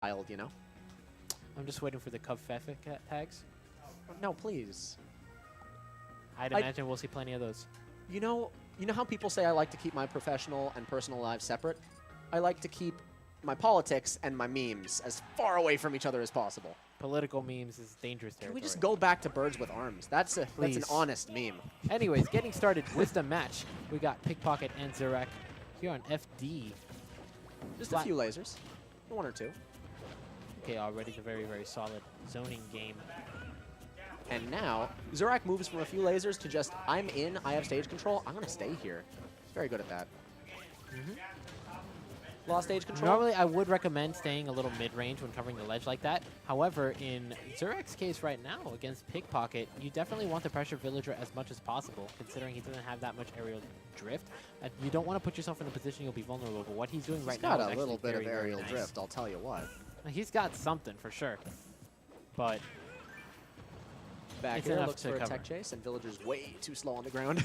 Wild, you know? I'm just waiting for the Cub Fefe tags. No, please. I'd imagine we'll see plenty of those. You know how people say I like to keep my professional and personal lives separate? I like to keep my politics and my memes as far away from each other as possible. Political memes is dangerous territory. Can we just go back to birds with arms? That's an honest meme. Anyways, getting started with the match. We got PikPocket and Zurak here on FD. Just a few lasers. One or two. Okay, already a very, very solid zoning game. And now, Zurak moves from a few lasers to just, I'm in, I have stage control, I'm going to stay here. He's very good at that. Lost stage control. Normally, I would recommend staying a little mid-range when covering the ledge like that. However, in Zurak's case right now against PikPocket, you definitely want to pressure Villager as much as possible, considering he doesn't have that much aerial drift. You don't want to put yourself in a position you'll be vulnerable, but what he's doing right now is got a little bit very, of aerial nice. drift, I'll tell you what. He's got something for sure, but back it's here enough looks to for a cover. tech chase, and Villager's way too slow on the ground.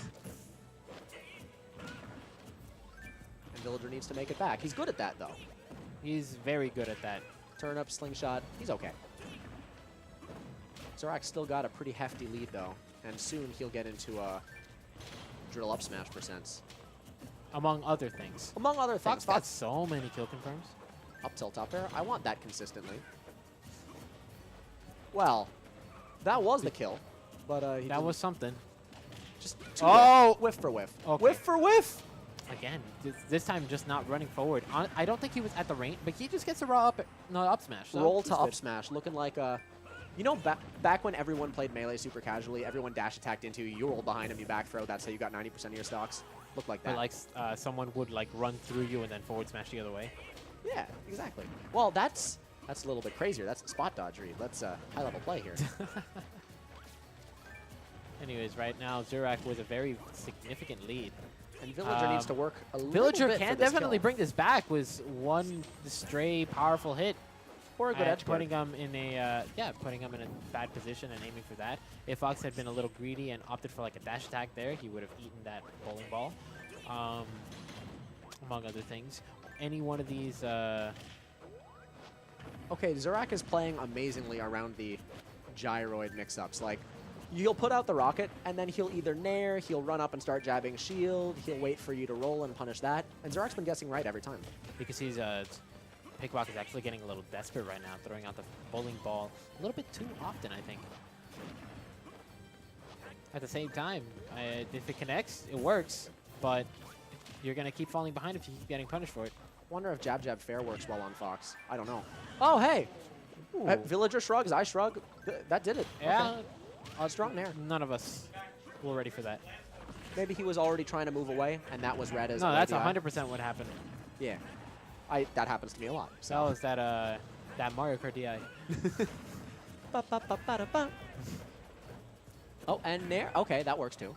And Villager needs to make it back. He's good at that, though. He's very good at that. Turn up, slingshot, he's okay. Zurak's still got a pretty hefty lead, though, and soon he'll get into drill up smash percents. Among other things. Among other things. Fox got so many kill confirms. Up tilt, up air. I want that consistently. Well, that was the kill, but That was something. just whiff for whiff. Okay. Whiff for whiff. Again, this time just not running forward. I don't think he was at the range, but he just gets a raw up smash. So Roll to he's up good. smash, looking like a. You know, back when everyone played Melee super casually, everyone dash attacked into you, you roll behind him, you back throw. That's how you got 90% of your stocks. Looked like that. Or like someone would like run through you and then forward smash the other way. Yeah, exactly. Well, that's a little bit crazier. That's spot dodgery. That's high level play here. Anyways, right now Zurak with a very significant lead. And Villager needs to work a little Villager bit can for this definitely kill. bring this back with one stray powerful hit. Or a good edge putting him in a putting him in a bad position and aiming for that. If Fox had been a little greedy and opted for like a dash attack there, he would have eaten that bowling ball. Among other things, any one of these. Okay, Zurak is playing amazingly around the gyroid mix-ups. Like, you'll put out the rocket, and then he'll either nair, he'll run up and start jabbing shield, he'll wait for you to roll and punish that. And Zurak's been guessing right every time. Because he's PikPocket is actually getting a little desperate right now, throwing out the bowling ball a little bit too often, I think. At the same time, if it connects, it works, but you're going to keep falling behind if you keep getting punished for it. Wonder if jab jab fair works well on Fox. I don't know. Oh, hey! Villager shrugs, I shrug. That did it. Yeah. Okay. Strong nair. None of us were ready for that. Maybe he was already trying to move away, and that was read as No, that's ODI. 100% what happened. Yeah. That happens to me a lot. So. That was that Mario Kart DI. Oh, and nair. Okay, that works too.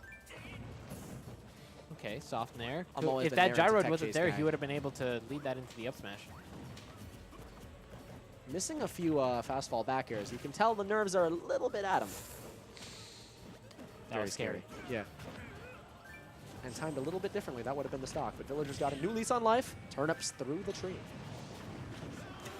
Okay, soft nair. I'm always If the that nair into gyroid tech wasn't chase there, guy. he would have been able to lead that into the up smash. Missing a few fast fall back airs. You can tell the nerves are a little bit at him. That was scary. Yeah. And timed a little bit differently. That would have been the stock. But Villager's got a new lease on life. Turnips through the tree.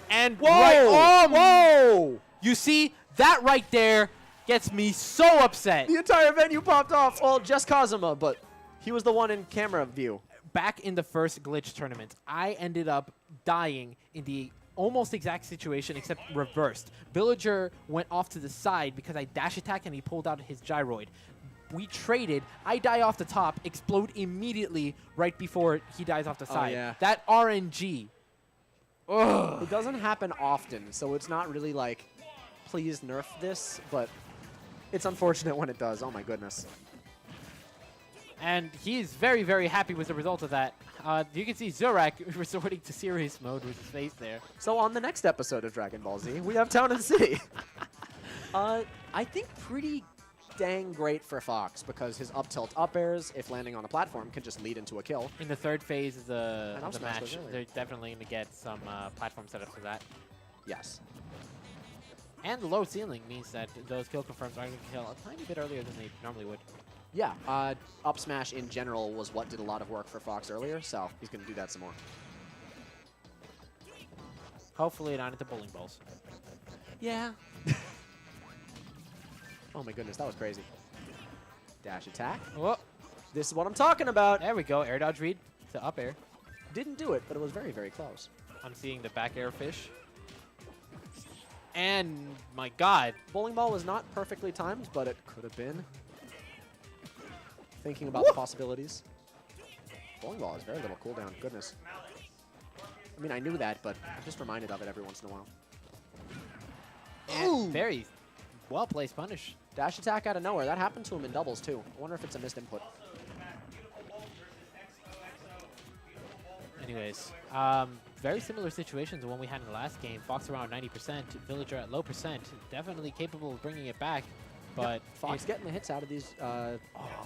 And Whoa! Whoa! You see, that right there gets me so upset. The entire venue popped off. Well, just Kazuma, but he was the one in camera view. Back in the first glitch tournament, I ended up dying in the almost exact situation except reversed. Villager went off to the side because I dash attacked and he pulled out his gyroid. We traded. I die off the top, explode immediately right before he dies off the side. yeah. That RNG. Ugh. It doesn't happen often, so it's not really like, please nerf this, but it's unfortunate when it does. Oh my goodness. And he's very, very happy with the result of that. You can see Zurak resorting to serious mode with his face there. So on the next episode of Dragon Ball Z, we have Town and City. I think pretty dang great for Fox because his up tilt up airs, if landing on a platform, can just lead into a kill. In the third phase of the up smash match, goes early. they're definitely going to get some platform setup for that. Yes. And the low ceiling means that those kill confirms are going to kill a tiny bit earlier than they normally would. Yeah, up smash in general was what did a lot of work for Fox earlier, so he's going to do that some more. Hopefully not into bowling balls. Yeah. Oh my goodness, that was crazy. Dash attack. Whoa. This is what I'm talking about. There we go. Air dodge read to up air. Didn't do it, but it was very, very close. I'm seeing the back air fish. And my god. Bowling ball was not perfectly timed, but it could have been. Thinking about the possibilities. Bowling ball has very little cooldown. Goodness. I mean, I knew that, but I'm just reminded of it every once in a while. And very well-placed punish. Dash attack out of nowhere. That happened to him in doubles, too. I wonder if it's a missed input. Anyways, very similar situations to one we had in the last game. Fox around 90%, Villager at low percent. Definitely capable of bringing it back, but Yep, Fox getting the hits out of these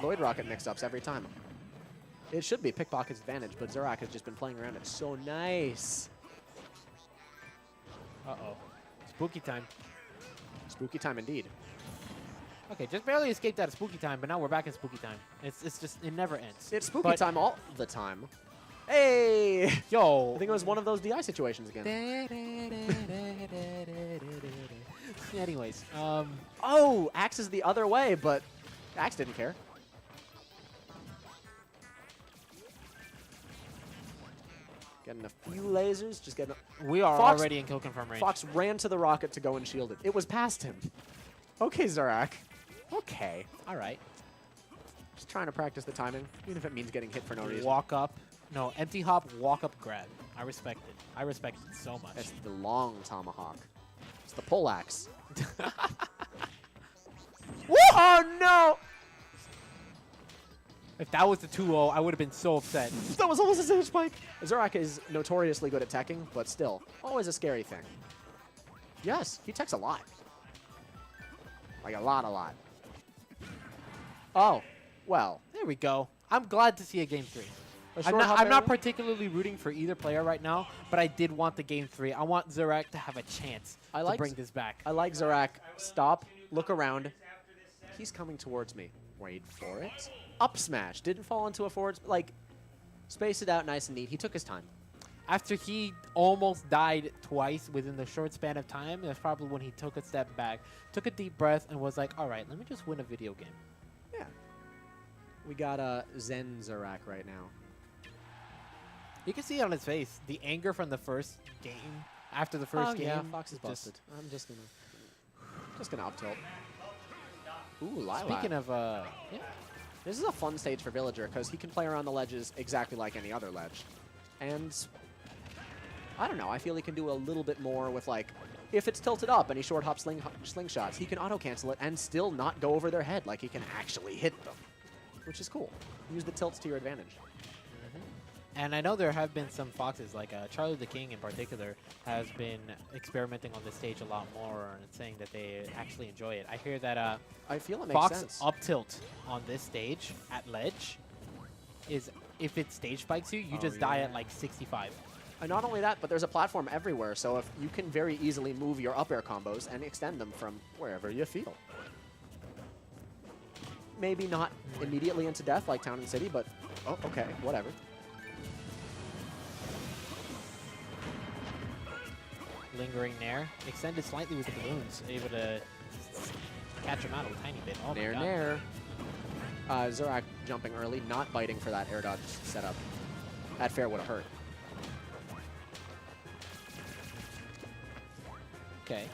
Lloyd Rocket mix-ups every time. It should be PikPocket's advantage, but Zurak has just been playing around it so nice. uh-oh. Spooky time. Spooky time indeed. Okay, just barely escaped out of spooky time, but now we're back in spooky time. It's just, it never ends. It's spooky But- time all the time. Hey! Yo! I think it was one of those DI situations again. Anyways, Oh, Axe is the other way, but Axe didn't care. Getting a few lasers, just getting. we are Fox- already in kill confirm range. Fox ran to the rocket to go and shield it. It was past him. Okay, Zurak. Okay. All right. Just trying to practice the timing, even if it means getting hit for no reason. Walk up. No, empty hop, walk up, grab. I respect it. I respect it so much. That's the long tomahawk. It's the pole axe. Oh no! If that was the 2-0, I would have been so upset. That was almost a stage spike. Zurak is notoriously good at teching, but still, always a scary thing. Yes, he techs a lot. Like a lot. Oh, well. There we go. I'm glad to see a game 3. A I'm short hop not area? particularly rooting for either player right now, but I did want the game 3. I want Zurak to have a chance to bring this back. I like Zurak. Stop, look around. He's coming towards me. Wait for it. Up smash. Didn't fall into a forward. Like, space it out nice and neat. He took his time. After he almost died twice within the short span of time, that's probably when he took a step back, took a deep breath, and was like, all right, let me just win a video game. Yeah. We got a Zen Zurak right now. You can see it on his face, the anger from the first game. After the first game, yeah, Fox is just- busted. I'm just gonna up tilt. Ooh, Lilac. Speaking of, yeah, This is a fun stage for Villager because he can play around the ledges exactly like any other ledge. And I don't know, I feel he can do a little bit more with, like, if it's tilted up and he short hop slingshots, he can auto cancel it and still not go over their head. Like, he can actually hit them, which is cool. Use the tilts to your advantage. and I know there have been some Foxes, like Charlie the King in particular, has been experimenting on this stage a lot more and saying that they actually enjoy it. I hear that I feel it makes Fox sense. up tilt on this stage at ledge is, if it stage spikes you, you just die at like 65. And not only that, but there's a platform everywhere, so if you can very easily move your up air combos and extend them from wherever you feel. Maybe not immediately into death like Town and City, but oh, okay, whatever. Lingering Nair, extended slightly with the balloons, able to catch him out a tiny bit. Oh Nair, my god. nair. Zurak jumping early, not biting for that air dodge setup. That fair would have hurt. Okay.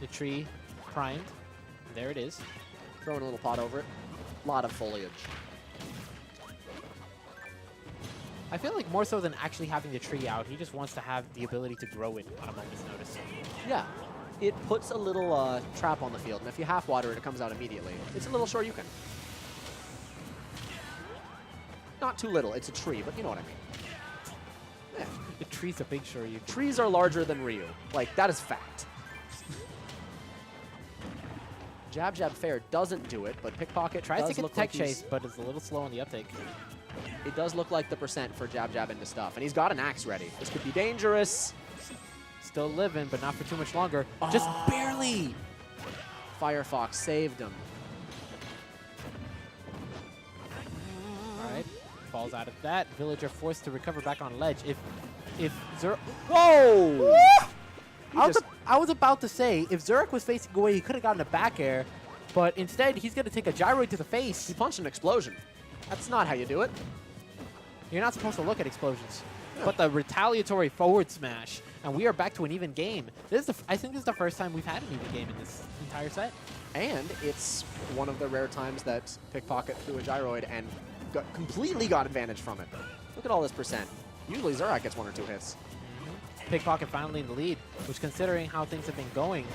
The tree primed. There it is. Throwing a little pot over it. Lot of foliage. I feel like more so than actually having the tree out, he just wants to have the ability to grow it on a moment's notice. Yeah. It puts a little trap on the field, and if you half water it, it comes out immediately. It's a little Shoryuken. Not too little, it's a tree, but you know what I mean. Yeah. The tree's a big sure you. Trees are larger than Ryu. Like, that is fact. Jab Jab Fair doesn't do it, but PikPocket Tries to does get look the tech like he's- chase, but it's a little slow on the uptake. It does look like the percent for Jab Jab into stuff, and he's got an axe ready. This could be dangerous. Still living, but not for too much longer. Just barely! Firefox saved him. Alright, falls out of that. Villager forced to recover back on ledge. If if Zurak... Whoa! I was about to say, if Zurak was facing away, he could have gotten a back air, but instead, he's going to take a gyroid to the face. He punched an explosion. That's not how you do it. You're not supposed to look at explosions. But the retaliatory forward smash, and we are back to an even game. I think this is the first time we've had an even game in this entire set. And it's one of the rare times that PikPocket threw a gyroid and completely got advantage from it. Look at all this percent. Usually Zurak gets 1 or 2 hits. PikPocket finally in the lead, which considering how things have been going,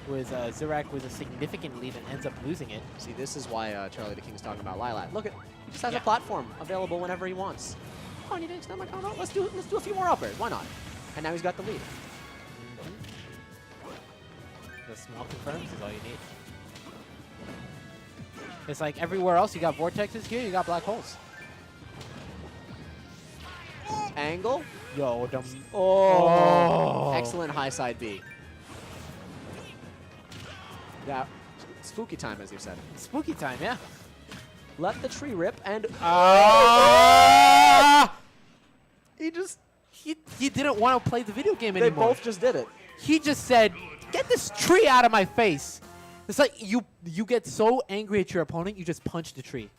with Zurak with a significant lead and ends up losing it. See, this is why Charlie the King's talking about Lilat. Look at, he just has a platform available whenever he wants. Oh, you didn't extend my count? Let's do a few more up airs. Why not? And now he's got the lead. The small confirms is all you need. It's like everywhere else you got vortexes, here you got black holes. Angle. Yo, Oh. Excellent high side B. Yeah, spooky time, as you said. Spooky time, yeah. Let the tree rip and... He didn't want to play the video game anymore. They both just did it. He just said, get this tree out of my face. It's like you get so angry at your opponent, you just punch the tree.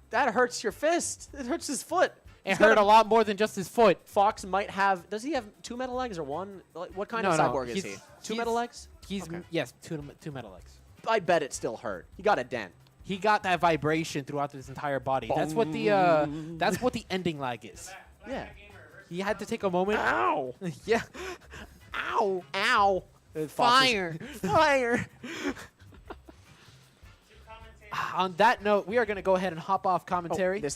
That hurts your fist. It hurts his foot. It hurt a lot more than just his foot. Fox might have... Does he have 2 metal legs or 1? Like, what kind of cyborg is he? 2 metal legs? Yes, two metal legs. I bet it still hurt. He got a dent. He got that vibration throughout his entire body. That's what the ending lag is. Yeah. He had to take a moment. Ow! Yeah. Ow! Ow! Fire! Fire! On that note, we are going to go ahead and hop off commentary. Oh, this